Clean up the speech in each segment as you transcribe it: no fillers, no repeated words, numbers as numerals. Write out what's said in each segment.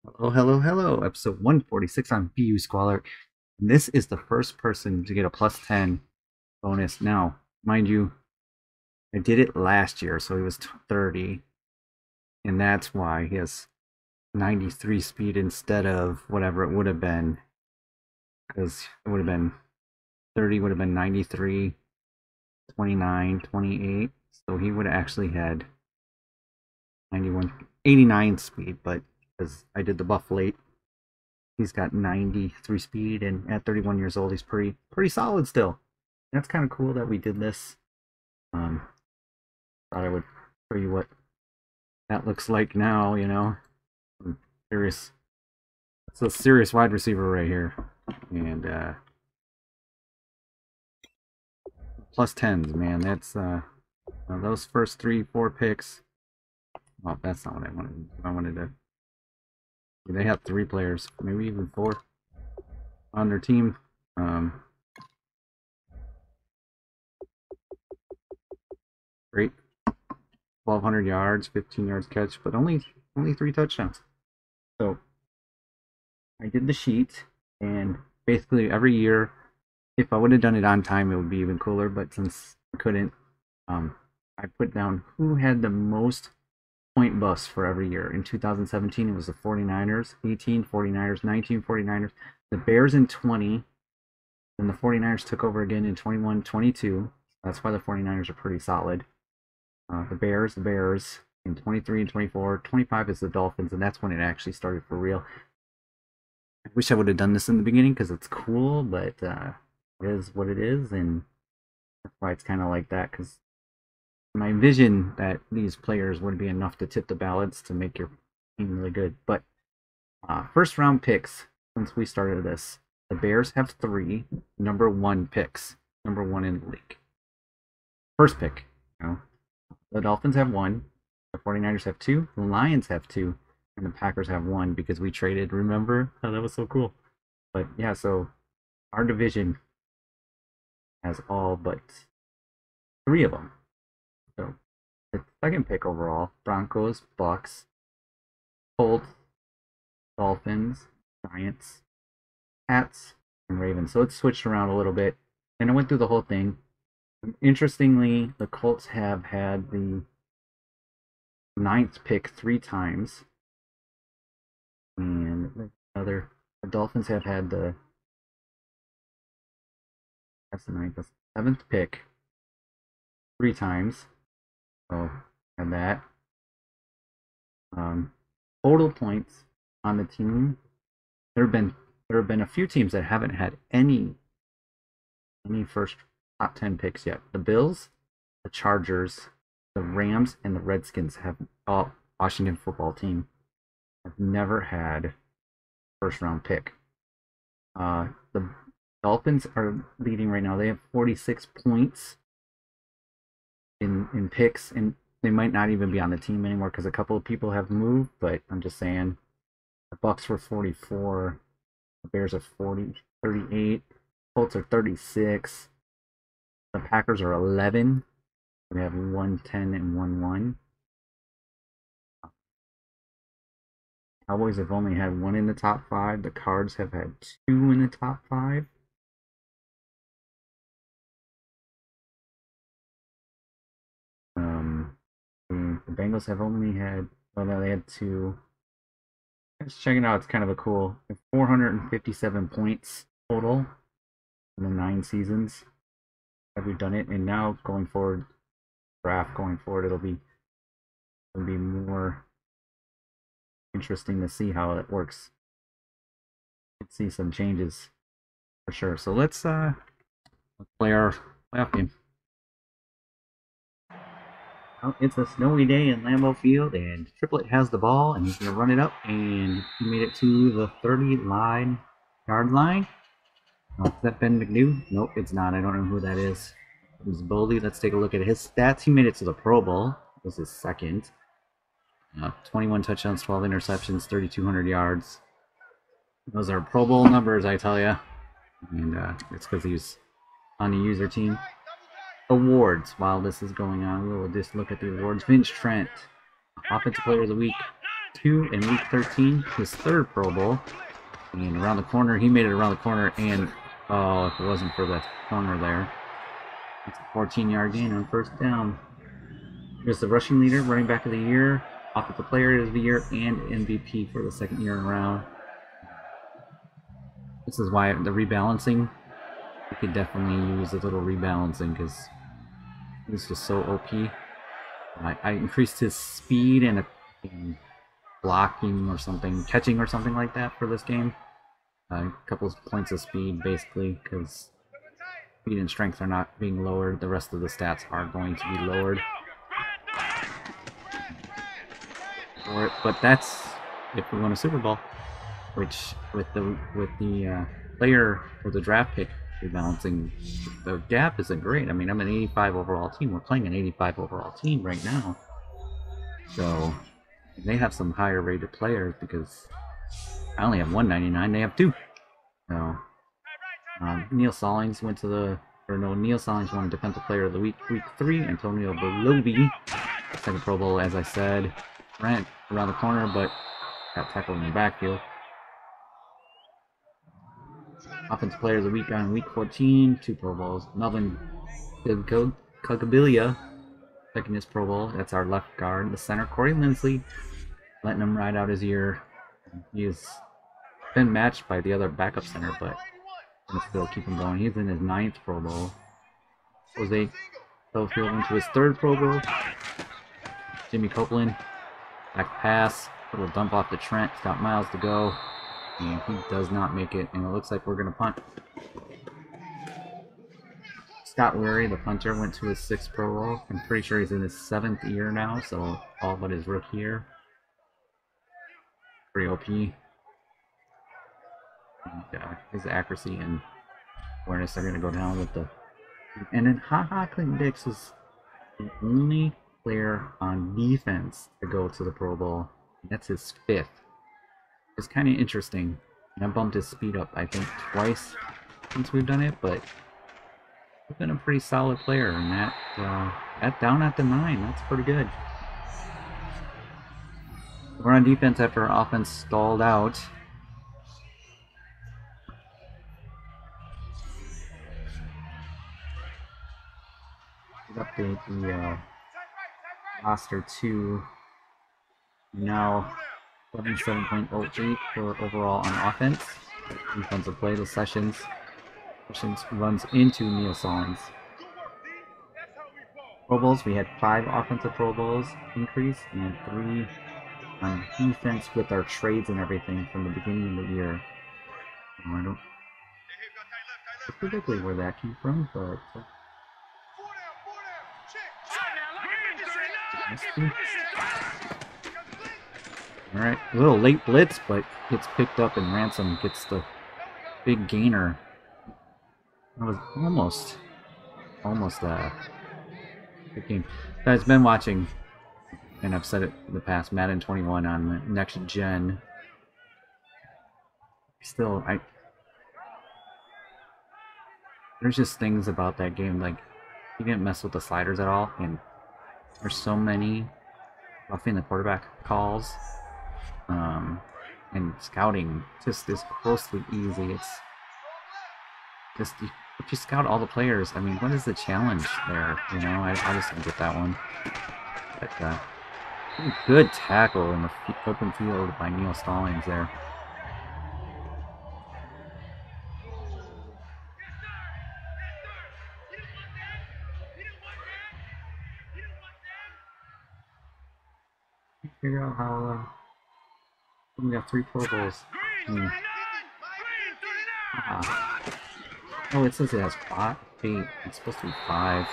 Hello, hello, hello. Episode 146 on BU Squalor. And this is the first person to get a plus 10 bonus. Now, mind you, I did it last year, so he was 30. And that's why he has 93 speed instead of whatever it would have been. Because it would have been 30, would have been 93, 29, 28. So he would have actually had 91, 89 speed. But because I did the buff late, he's got 93 speed, and at 31 years old, he's pretty solid still. That's kind of cool that we did this. Um, Thought I would show you what that looks like now. Serious. It's a serious wide receiver right here, and plus tens, man. That's those first 3, 4 picks. Oh, that's not what I wanted. I wanted to. They have 3 players, maybe even 4, on their team. Great. 1,200 yards, 15 yards catch, but only 3 touchdowns. So I did the sheet, and basically every year, if I would have done it on time, it would be even cooler. But since I couldn't, I put down who had the most point buffs for every year. In 2017, it was the 49ers, 18 49ers, 19 49ers, the Bears in 20, then the 49ers took over again in 21 22. That's why the 49ers are pretty solid. The Bears in 23 and 24. 25 is the Dolphins, and that's when it actually started for real. I wish I would have done this in the beginning because it's cool, but it is what it is, and that's why it's kind of like that. Because my vision that these players would be enough to tip the balance to make your team really good. But first round picks, since we started this, the Bears have 3 number 1 picks, number 1 in the league. First pick, the Dolphins have 1, the 49ers have 2, the Lions have 2, and the Packers have 1 because we traded. Remember? Oh, that was so cool. But yeah, so our division has all but 3 of them. So the second pick overall: Broncos, Bucks, Colts, Dolphins, Giants, Pats, and Ravens. So it's switched around a little bit. And I went through the whole thing. Interestingly, the Colts have had the 9th pick 3 times, and the Dolphins have had that's the 9th, that's the 7th pick 3 times. So and that total points on the team. There have been a few teams that haven't had any first top 10 picks yet. The Bills, the Chargers, the Rams, and the Redskins have all Washington football team have never had first round pick. The Dolphins are leading right now. They have 46 points in picks, and they might not even be on the team anymore because a couple of people have moved. But I'm just saying, the Bucks were 44, the Bears are 38, Colts are 36, the Packers are 11. We have 110 and 1-1. Cowboys have only had 1 in the top 5. The Cards have had 2 in the top 5. The Bengals have only had, well, no, they had 2. Just checking out, it's kind of a cool 457 points total in the 9 seasons. Have we done it? And now going forward, draft going forward, it'll be more interesting to see how it works. Let's see some changes for sure. So let's play our playoff game. Well, it's a snowy day in Lambeau Field, and Triplet has the ball, and he's going to run it up, and he made it to the 30-yard line. Oh, is that Ben McNew? Nope, it's not. I don't know who that is. It was Boldy. Let's take a look at his stats. He made it to the Pro Bowl. This is second. 21 touchdowns, 12 interceptions, 3,200 yards. Those are Pro Bowl numbers, I tell you. And it's because he was on the user team. Awards. While this is going on, we will just look at the awards. Vince Trent, Offensive Player of the Week. 2 in week 13, his third Pro Bowl. And around the corner, he made it around the corner, and oh, if it wasn't for the corner there. It's a 14-yard gain on first down. Here's the rushing leader, running back of the year, offensive player of the year, and MVP for the second year in a row. This is why the rebalancing, we could definitely use a little rebalancing because he's just so OP. I increased his speed and blocking or something, catching or something like that for this game. A couple of points of speed basically because speed and strength are not being lowered. The rest of the stats are going to be lowered. But that's if we win a Super Bowl, which with the player or the draft pick rebalancing, the gap isn't great. I mean, I'm an 85 overall team. We're playing an 85 overall team right now, so they have some higher rated players because I only have 199. They have 2. So Neil Stallings went to the Neil Stallings won Defensive Player of the Week, week 3. Antonio Belobi, second Pro Bowl, as I said. Ran around the corner, but got tackled in the backfield. Offensive Player of the Week on week 14, 2 Pro Bowls. Melvin Cugabilia, second his Pro Bowl. That's our left guard. The center, Corey Linsley, letting him ride out his year. He's been matched by the other backup center, but let's still keep him going. He's in his 9th Pro Bowl. Jose Belfield into his 3rd Pro Bowl. Jimmy Copeland, back pass, little dump off to Trent. He's got miles to go, and he does not make it. And it looks like we're gonna punt. Scott Weary, the punter, went to his 6th Pro Bowl. I'm pretty sure he's in his 7th year now, so all but his rookie year. Pretty OP. And, his accuracy and awareness are going to go down with the... And then Clinton Dix is the only player on defense to go to the Pro Bowl. That's his 5th. It's kind of interesting. And I bumped his speed up, I think, twice since we've done it, but he's been a pretty solid player, and that down at the 9, that's pretty good. We're on defense after our offense stalled out. Update the roster to now 77.08 for overall on offense. Defensive play, the Sessions runs into Neil Stallings. Pro Bowls, we had 5 offensive Pro Bowls increase and 3 on defense with our trades and everything from the beginning of the year. I don't know particularly where that came from, but alright, a little late blitz, but gets picked up and Ransom gets the big gainer. That was almost a good game. Guys, been watching, and I've said it in the past, Madden 21 on the next gen. Still, there's just things about that game, like you didn't mess with the sliders at all, and there's so many roughing the quarterback calls, and scouting just is closely easy. It's just if you scout all the players, I mean, what is the challenge there? You know, I just don't get that one. But good tackle in the open field by Neil Stallings there. Figure out how we got 3 Pro Bowls. Oh, it says it has 8. It's supposed to be 5.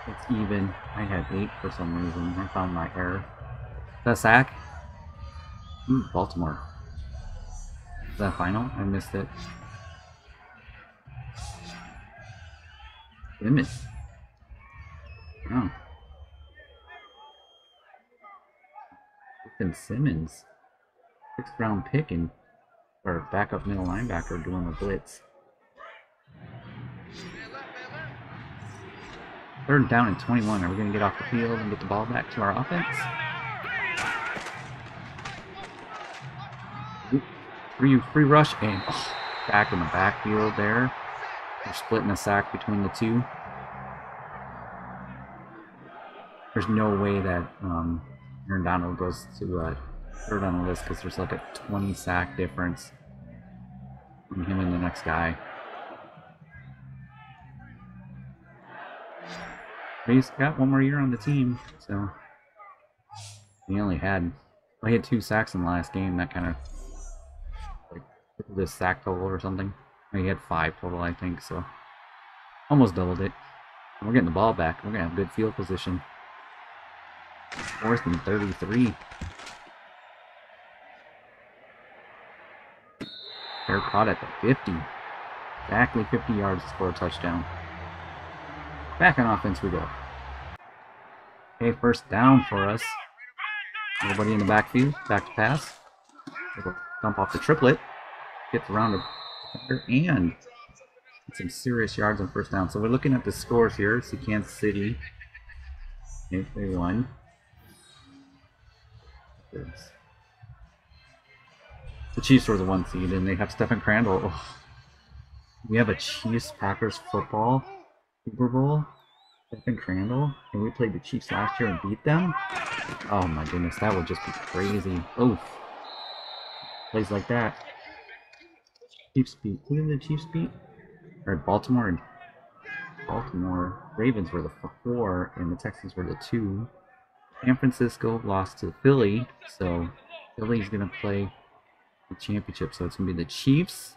It's even. I had 8 for some reason. I found my error. Is that a sack? Baltimore. Is that final? I missed it. Simmons. Oh. Ethan Simmons. 6th round pick and or backup middle linebacker doing the blitz. Third down and 21. Are we going to get off the field and get the ball back to our offense? Free rush and back in the backfield there. We're splitting a sack between the two. There's no way that Aaron Donald goes to third on the list because there's like a 20 sack difference from him and the next guy. But he's got one more year on the team, so he only had 2 sacks in the last game. That kind of like this sack total or something. He had 5 total, I think, so almost doubled it. And we're getting the ball back. We're gonna have good field position. 4th and 33. They're caught at the 50. Exactly 50 yards for a touchdown. Back on offense we go. Okay, first down for us. Nobody in the backfield. Back to pass. We'll dump off the triplet. Get around the defender and get some serious yards on first down. So we're looking at the scores here. See Kansas City. They won. The Chiefs were the 1 seed, and they have Stephen Crandall. Oh. We have a Chiefs-Packers football Super Bowl. Stephen Crandall, and we played the Chiefs last year and beat them. Oh my goodness, that would just be crazy. Oh, plays like that. Chiefs beat. Who did the Chiefs beat? Or Baltimore and Baltimore Ravens were the 4, and the Texans were the 2. San Francisco lost to Philly, so Philly's gonna play the championship. So it's gonna be the Chiefs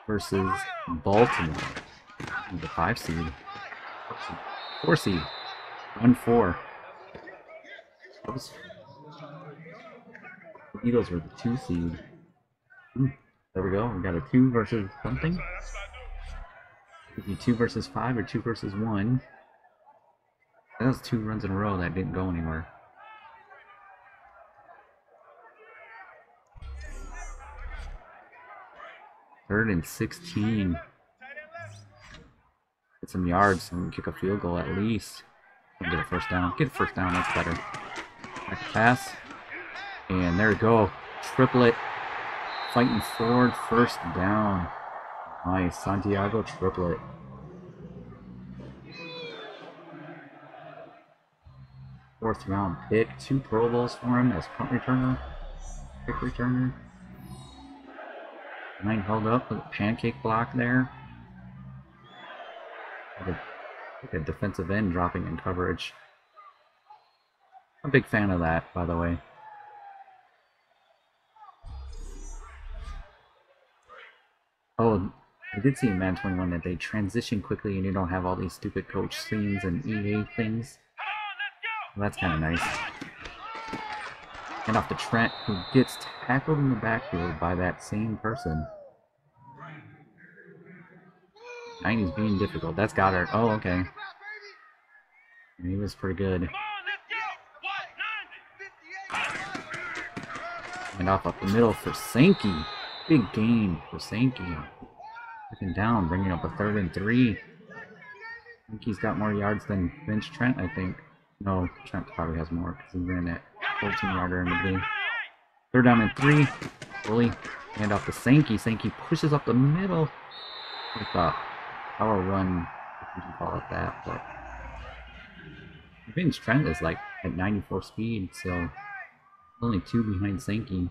versus Baltimore, the 5 seed, 4 seed, 1-4. The Eagles were the 2 seed. There we go. We got a 2 versus something. Could be 2 versus 5 or 2 versus 1. That was 2 runs in a row that didn't go anywhere. Third and 16. Get some yards and kick a field goal at least. Get a first down. Get a first down, that's better. Back to pass. And there we go. Triplet. Fighting forward, first down. Nice. Santiago triplet. Fourth round pick. 2 Pro Bowls for him as punt returner. Kick returner. 9 held up with a pancake block there. Like a defensive end dropping in coverage. I'm a big fan of that, by the way. Oh, I did see in Madden 21 that they transition quickly and you don't have all these stupid coach scenes and EA things. Well, that's kind of nice. And off to Trent, who gets tackled in the backfield by that same person. 90's being difficult. That's Goddard. Oh, okay. He was pretty good. And off up the middle for Sankey. Big gain for Sankey. Looking down, bringing up a 3rd and 3. I think he's got more yards than Bench Trent, I think. No, Trent probably has more because he ran that 14-yarder in the game. 3rd down and 3. Bully. Hand off to Sankey. Sankey pushes up the middle. With a power run, if you can call it that. But Bench Trent is like at 94 speed, so only 2 behind Sankey.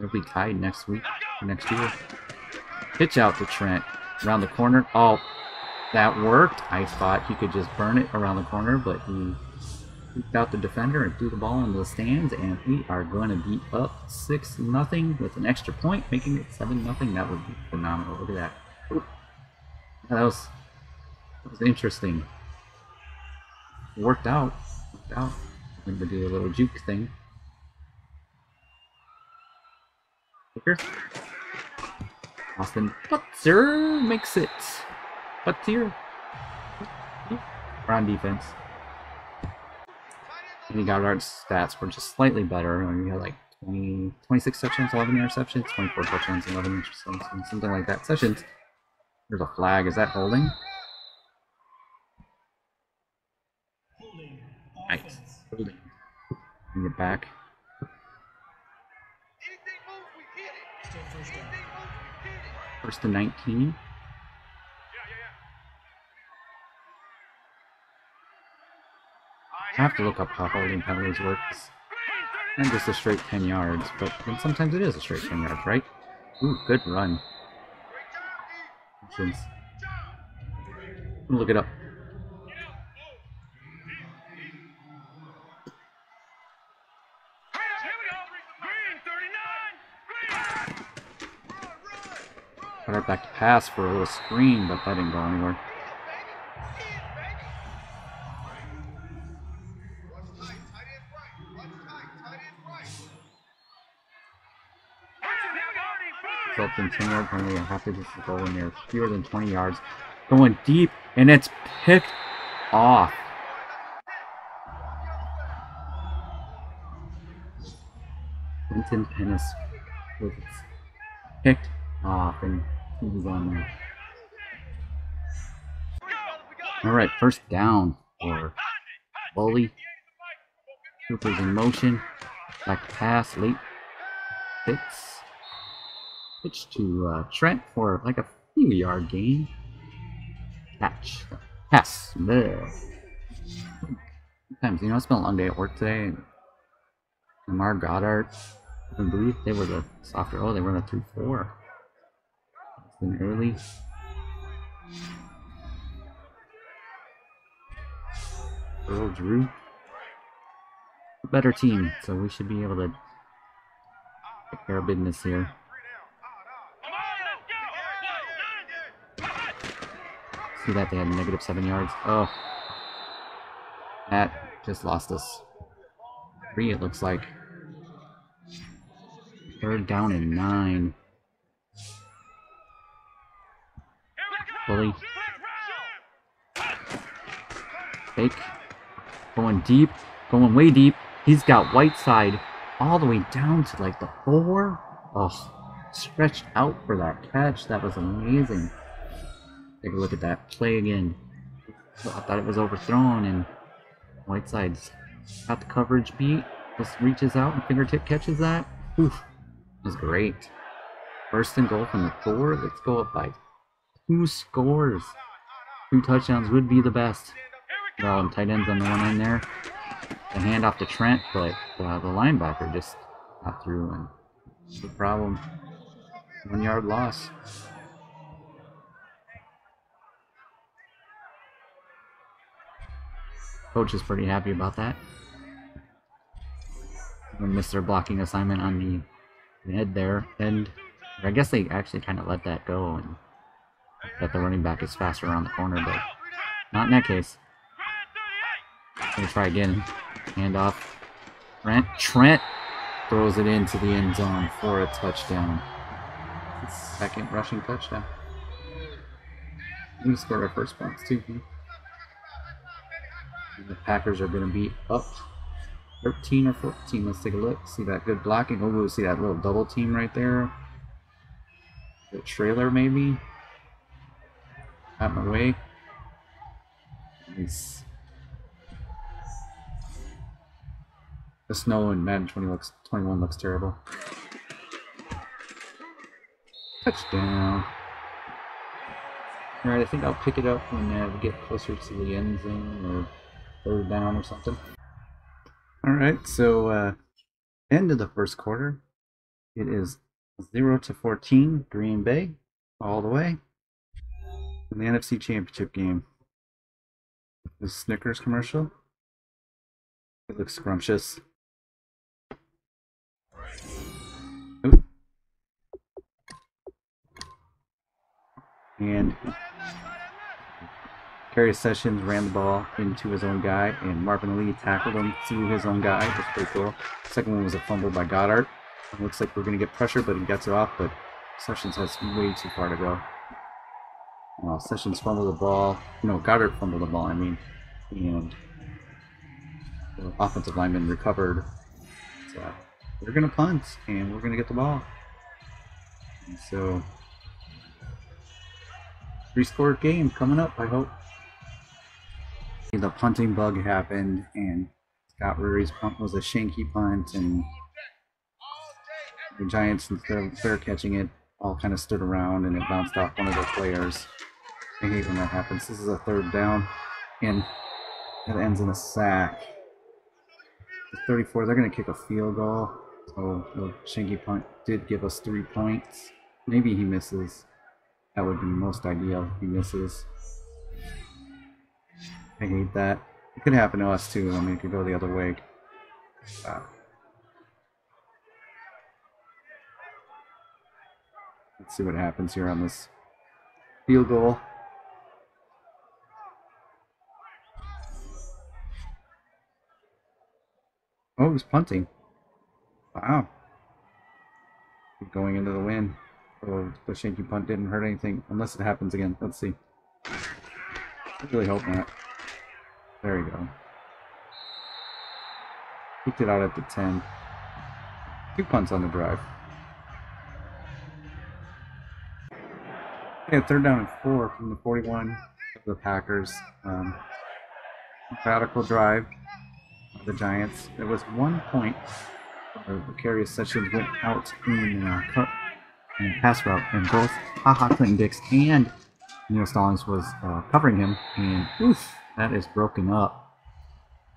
They'll be tied next week, next year. Pitch out to Trent. Around the corner. Oh, that worked. I thought he could just burn it around the corner, but he peeked out the defender and threw the ball into the stands, and we are going to be up 6-0 with an extra point, making it 7-0. That would be phenomenal. Look at that. That was interesting. Worked out. I'm going to do a little juke thing. Here. Austin Butler makes it. Butler. We're on defense. And he got our stats were just slightly better. We had like 26 touchdowns, 11 interceptions, 24 touchdowns, 11 interceptions, something like that. Sessions. There's a flag. Is that holding? Nice. Bring it back. First to 19. I have to look up how holding penalties works. And just a straight 10 yards, but then sometimes it is a straight 10 yards, right? Ooh, good run. Look it up. Got it back to pass for a little screen, but that didn't go anywhere. Result in 10 yards penalty. I'm happy this is going near fewer than 20 yards. Going deep, and it's picked off. Quentin Pennis was picked off, and he was on there. Alright, first down for Bully. Cooper's in motion. Back pass, late hits. Pitch to Trent for like a few yard gain. Catch. Pass. There. Sometimes, you know, it's been a long day at work today. And Lamar Goddard, I believe they were the softer. Oh, they were the 3-4. It's been early. Earl Drew. A better team, so we should be able to take care of business here. See that they had -7 yards. Oh, that just lost us 3. It looks like. Third down and 9. Bully. Fake. Going deep. Going way deep. He's got Whiteside all the way down to like the 4. Oh, stretched out for that catch. That was amazing. Take a look at that play again. I thought it was overthrown, and Whiteside's got the coverage beat. Just reaches out and fingertip catches that. Oof. It was great. First and goal from the 4. Let's go up by 2 scores. 2 touchdowns would be the best. Well, tight ends on the one end there. The handoff to Trent, but the linebacker just got through, and that's the problem. 1 yard loss. Coach is pretty happy about that. They missed their blocking assignment on the head there, and I guess they actually kind of let that go, and that the running back is faster around the corner, but not in that case. Gonna try again. Handoff. Trent throws it into the end zone for a touchdown. Second rushing touchdown. We scored our first points too. The Packers are going to be up 13 or 14. Let's take a look. See that good blocking. Oh, we'll see that little double team right there. The trailer maybe. Out my way. Nice. The snow in Madden 21 looks terrible. Touchdown. Alright, I think I'll pick it up when we get closer to the end zone or third down or something. Alright, so end of the first quarter. It is 0-14, Green Bay, all the way. In the NFC Championship game. The Snickers commercial. It looks scrumptious. Oop. And Kerry Sessions ran the ball into his own guy, and Marvin Lee tackled him through his own guy. That's pretty cool. Second one was a fumble by Goddard. It looks like we're going to get pressure, but he gets it off, but Sessions has way too far to go. Sessions fumbled the ball. No, Goddard fumbled the ball, I mean. And the offensive lineman recovered. So we're going to punt, and we're going to get the ball. And so, 3-score game coming up, I hope. The punting bug happened, and Scott Rurie's punt was a shanky punt, and the Giants, instead of fair catching it, all kind of stood around and it bounced off one of their players. I hate when that happens. This is a 3rd down, and it ends in a sack. 34, they're going to kick a field goal. So the shanky punt did give us 3 points. Maybe he misses. That would be most ideal if he misses. I hate that. It could happen to us too. I mean, it could go the other way. Let's see what happens here on this field goal. Oh, he's punting. Wow. Going into the wind. Oh, the shanky punt didn't hurt anything, unless it happens again. Let's see. I really hope not. There we go. Kicked it out at the 10. 2 punts on the drive. Yeah, 3rd down and 4 from the 41 of the Packers. Radical drive of the Giants. There was 1 point. The carry sessions went out in cut and pass route, and both Clinton Dix and Neil Stallings was covering him, and oof, that is broken up.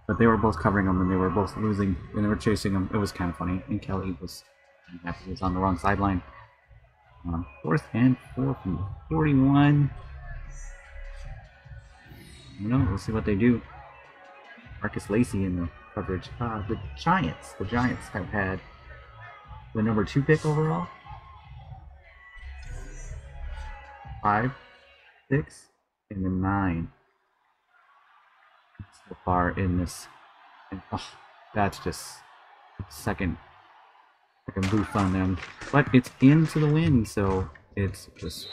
But they were both covering him, and they were both losing, and they were chasing him. It was kind of funny, and Kelly was on the wrong sideline. 4th and 4 from the 41. We'll see what they do. Marcus Lacey in the coverage. The Giants have had the number 2 pick overall. 5, 6, and then 9 so far in this. And, that's just second booth on them. But it's into the wind, so it's just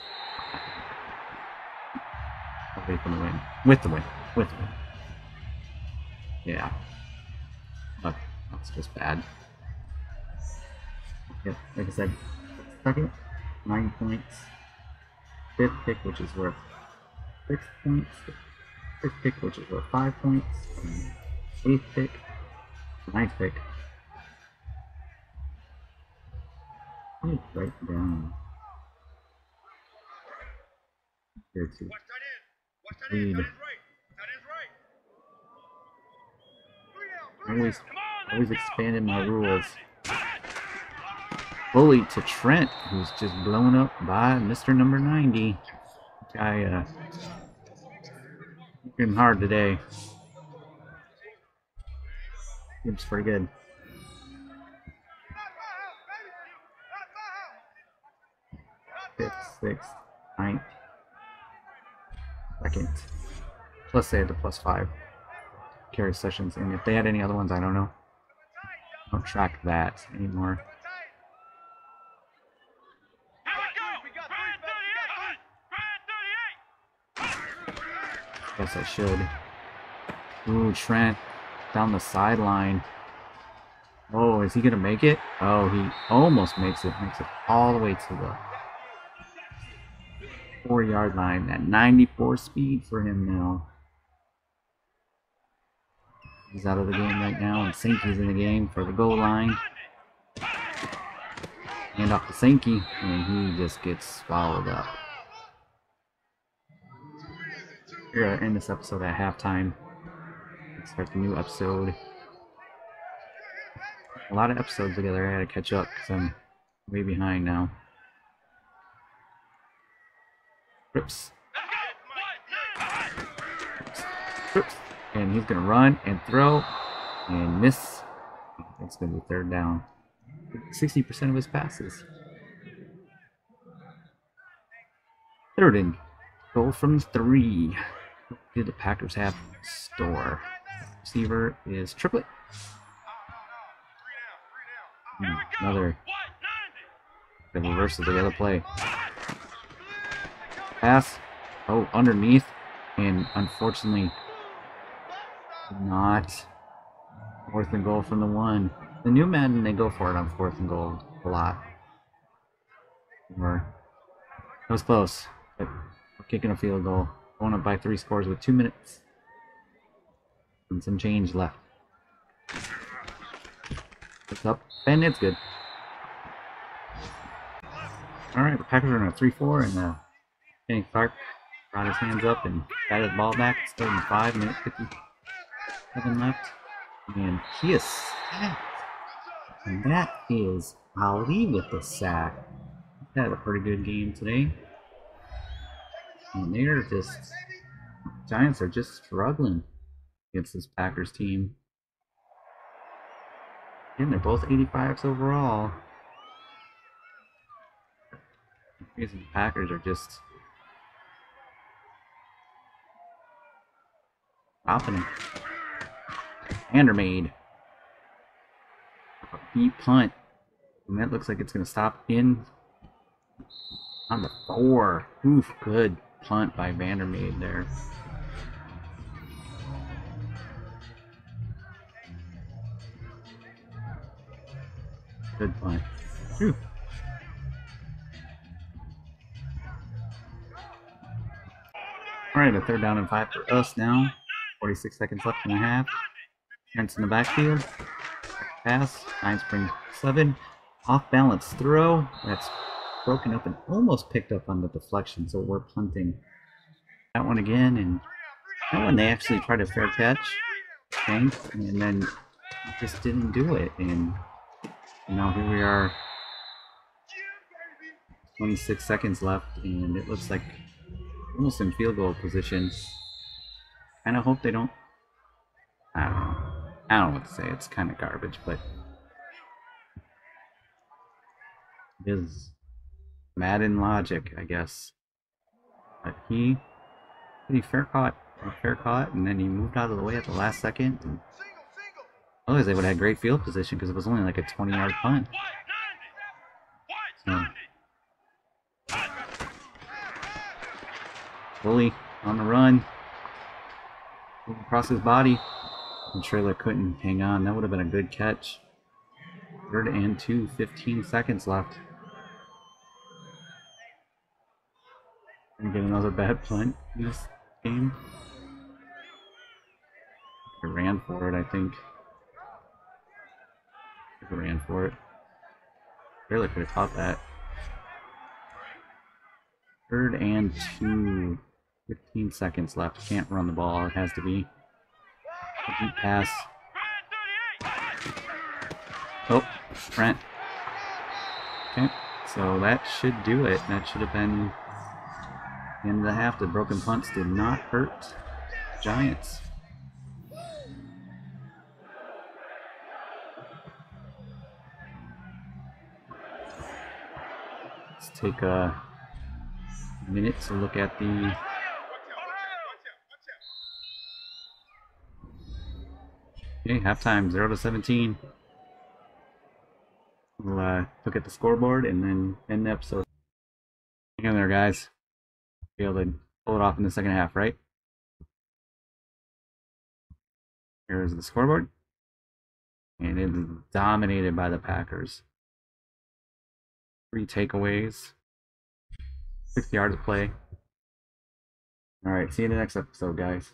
away from the wind. With the wind. Yeah. But that's just bad. Yep, like I said, 2nd, 9 points. 5th pick, which is worth 6 points. 6th pick, which is worth 5 points. And 8th pick, 9th pick. Right down here to lead. Always expanding my rules. Bully to Trent, who's just blown up by Mr. Number 90. Guy working hard today. Seems pretty good. 5th, 6th, 9th, 2nd. Plus they had the +5 carry sessions, and if they had any other ones, I don't know. I don't track that anymore. Guess I should. Ooh, Trent down the sideline. Oh, is he gonna make it? Oh, he almost makes it. Makes it all the way to the 4-yard line at 94 speed for him now. He's out of the game right now, and Sankey's in the game for the goal line. Hand off to Sankey, and he just gets swallowed up. We're gonna end this episode at halftime. Let's start the new episode. A lot of episodes together. I gotta catch up because I'm way behind now. Rips. And he's gonna run and throw and miss. It's gonna be 3rd down. 60% of his passes. 3rd and goal from 3. What do the Packers have in store? Receiver is Triplet. Another. The reverse of the other play. Pass. Oh, underneath. And unfortunately, not 4th and goal from the 1. The new Madden, they go for it on 4th and goal a lot. That was close. But we're kicking a field goal. Going up by 3 scores with 2 minutes. And some change left. It's up, and it's good. Alright, the Packers are in a 3-4, and Kenny Clark brought his hands up and got his ball back. It's 35 minutes, 57 left. And he is sacked. And that is Ali with the sack. He had a pretty good game today. And they're just... Giants are just struggling against this Packers team. And they're both 85s overall. These Packers are just stopping him. Andermaid. A deep punt. And that looks like it's going to stop in on the 4. Oof, good punt by Vandermeid there. Good punt. Whew. Alright, a 3rd down and 5 for us now. 46 seconds left in the half. Trent's in the backfield. Pass. Giants bring 7. Off balance throw. That's broken up and almost picked up on the deflection, so we're punting that one again. And that one they actually tried a fair catch, and then just didn't do it. And now here we are, 26 seconds left, and it looks like almost in field goal position. Kind of hope they don't. I don't know what to say. It's kind of garbage, but it is Madden logic, I guess. But he fair caught, and then he moved out of the way at the last second. And otherwise, they would have had great field position because it was only like a 20-yard punt. So, Bully on the run, across his body. The trailer couldn't hang on. That would have been a good catch. 3rd and 2, 15 seconds left. Gonna get another bad punt in this game. He ran for it, I think. He ran for it. Trailer could have caught that. 3rd and 2, 15 seconds left. Can't run the ball. It has to be a deep pass. Oh, Trent. Okay, so that should do it. That should have been the end of the half. The broken punts did not hurt Giants. Let's take a minute to look at the okay, halftime, 0-17. We'll look at the scoreboard and then end the episode. Hang on there, guys. Be able to pull it off in the second half, right? Here's the scoreboard. And it is dominated by the Packers. 3 takeaways. 6 yards of play. Alright, see you in the next episode, guys.